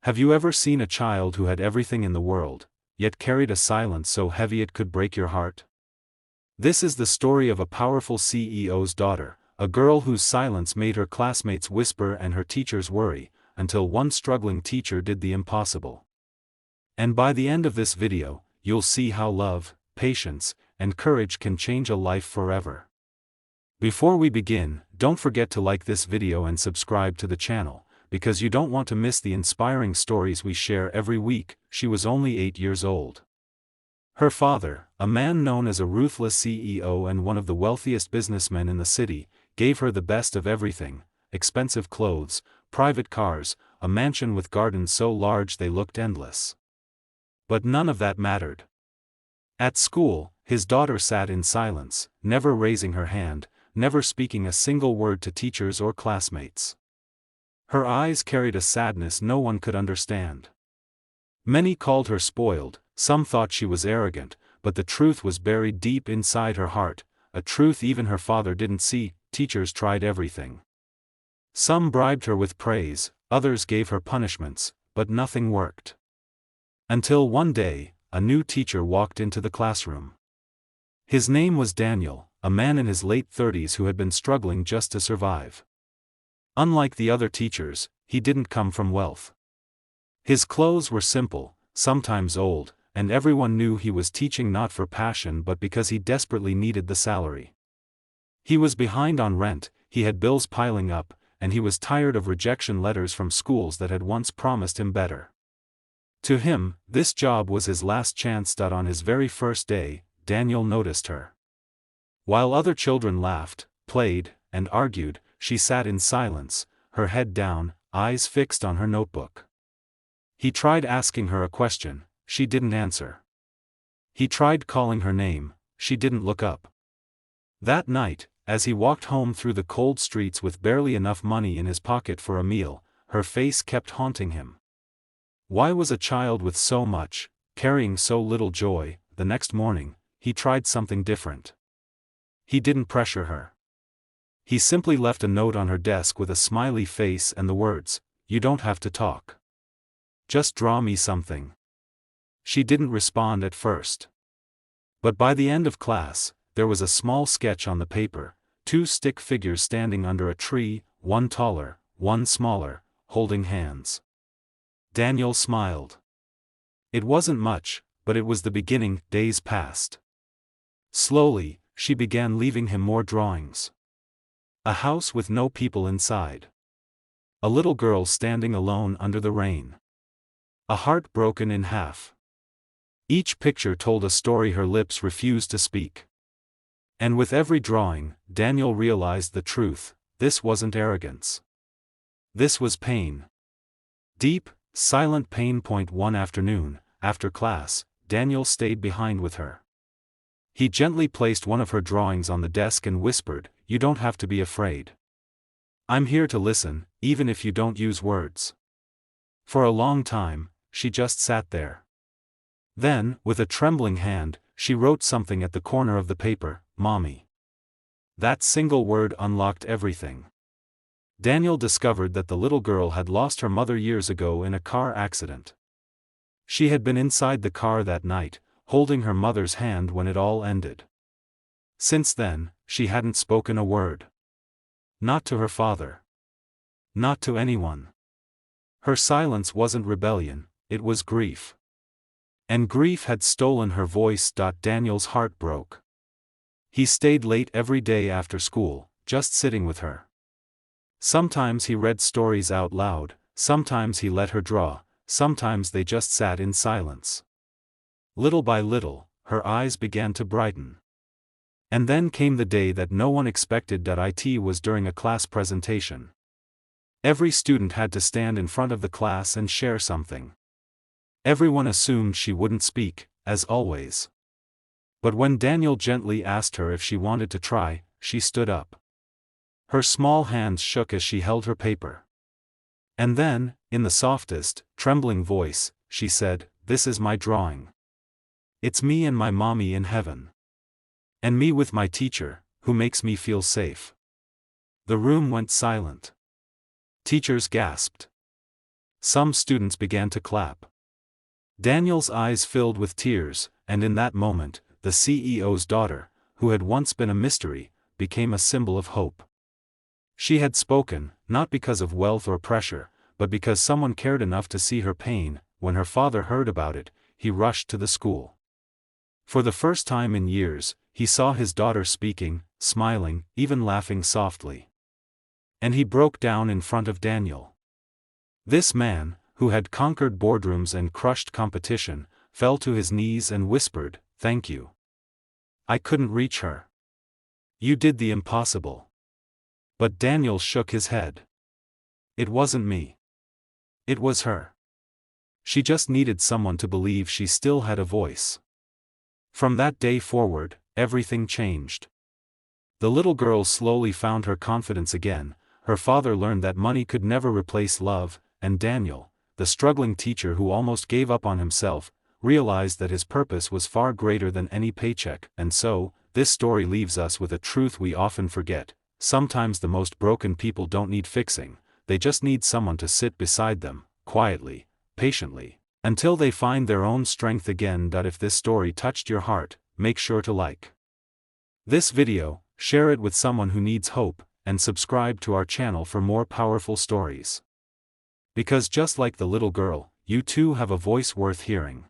Have you ever seen a child who had everything in the world, yet carried a silence so heavy it could break your heart? This is the story of a powerful CEO's daughter, a girl whose silence made her classmates whisper and her teachers worry, until one struggling teacher did the impossible. And by the end of this video, you'll see how love, patience, and courage can change a life forever. Before we begin, don't forget to like this video and subscribe to the channel, because you don't want to miss the inspiring stories we share every week. She was only 8 years old. Her father, a man known as a ruthless CEO and one of the wealthiest businessmen in the city, gave her the best of everything: expensive clothes, private cars, a mansion with gardens so large they looked endless. But none of that mattered. At school, his daughter sat in silence, never raising her hand, never speaking a single word to teachers or classmates. Her eyes carried a sadness no one could understand. Many called her spoiled, some thought she was arrogant, but the truth was buried deep inside her heart, a truth even her father didn't see. Teachers tried everything. Some bribed her with praise, others gave her punishments, but nothing worked. Until one day, a new teacher walked into the classroom. His name was Daniel, a man in his late 30s who had been struggling just to survive. Unlike the other teachers, he didn't come from wealth. His clothes were simple, sometimes old, and everyone knew he was teaching not for passion but because he desperately needed the salary. He was behind on rent, he had bills piling up, and he was tired of rejection letters from schools that had once promised him better. To him, this job was his last chance. On his very first day, Daniel noticed her. While other children laughed, played, and argued, she sat in silence, her head down, eyes fixed on her notebook. He tried asking her a question, she didn't answer. He tried calling her name, she didn't look up. That night, as he walked home through the cold streets with barely enough money in his pocket for a meal, her face kept haunting him. Why was a child with so much, carrying so little joy? The next morning, he tried something different. He didn't pressure her. He simply left a note on her desk with a smiley face and the words, "You don't have to talk. Just draw me something." She didn't respond at first. But by the end of class, there was a small sketch on the paper: 2 stick figures standing under a tree, one taller, one smaller, holding hands. Daniel smiled. It wasn't much, but it was the beginning. Days passed. Slowly, she began leaving him more drawings. A house with no people inside. A little girl standing alone under the rain. A heart broken in half. Each picture told a story her lips refused to speak. And with every drawing, Daniel realized the truth: this wasn't arrogance. This was pain. Deep, silent pain. One afternoon, after class, Daniel stayed behind with her. He gently placed one of her drawings on the desk and whispered, "You don't have to be afraid. I'm here to listen, even if you don't use words." For a long time, she just sat there. Then, with a trembling hand, she wrote something at the corner of the paper: "Mommy." That single word unlocked everything. Daniel discovered that the little girl had lost her mother years ago in a car accident. She had been inside the car that night, holding her mother's hand when it all ended. Since then, she hadn't spoken a word. Not to her father. Not to anyone. Her silence wasn't rebellion, it was grief. And grief had stolen her voice. Daniel's heart broke. He stayed late every day after school, just sitting with her. Sometimes he read stories out loud, sometimes he let her draw, sometimes they just sat in silence. Little by little, her eyes began to brighten. And then came the day that no one expected. It was during a class presentation. Every student had to stand in front of the class and share something. Everyone assumed she wouldn't speak, as always. But when Daniel gently asked her if she wanted to try, she stood up. Her small hands shook as she held her paper. And then, in the softest, trembling voice, she said, "This is my drawing. It's me and my mommy in heaven. And me with my teacher, who makes me feel safe." The room went silent. Teachers gasped. Some students began to clap. Daniel's eyes filled with tears, and in that moment, the CEO's daughter, who had once been a mystery, became a symbol of hope. She had spoken, not because of wealth or pressure, but because someone cared enough to see her pain. When her father heard about it, he rushed to the school. For the first time in years, he saw his daughter speaking, smiling, even laughing softly. And he broke down in front of Daniel. This man, who had conquered boardrooms and crushed competition, fell to his knees and whispered, "Thank you. I couldn't reach her. You did the impossible." But Daniel shook his head. "It wasn't me. It was her. She just needed someone to believe she still had a voice." From that day forward, everything changed. The little girl slowly found her confidence again, her father learned that money could never replace love, and Daniel, the struggling teacher who almost gave up on himself, realized that his purpose was far greater than any paycheck. And so, this story leaves us with a truth we often forget: sometimes the most broken people don't need fixing, they just need someone to sit beside them, quietly, patiently, until they find their own strength again. If this story touched your heart, make sure to like this video, share it with someone who needs hope, and subscribe to our channel for more powerful stories. Because just like the little girl, you too have a voice worth hearing.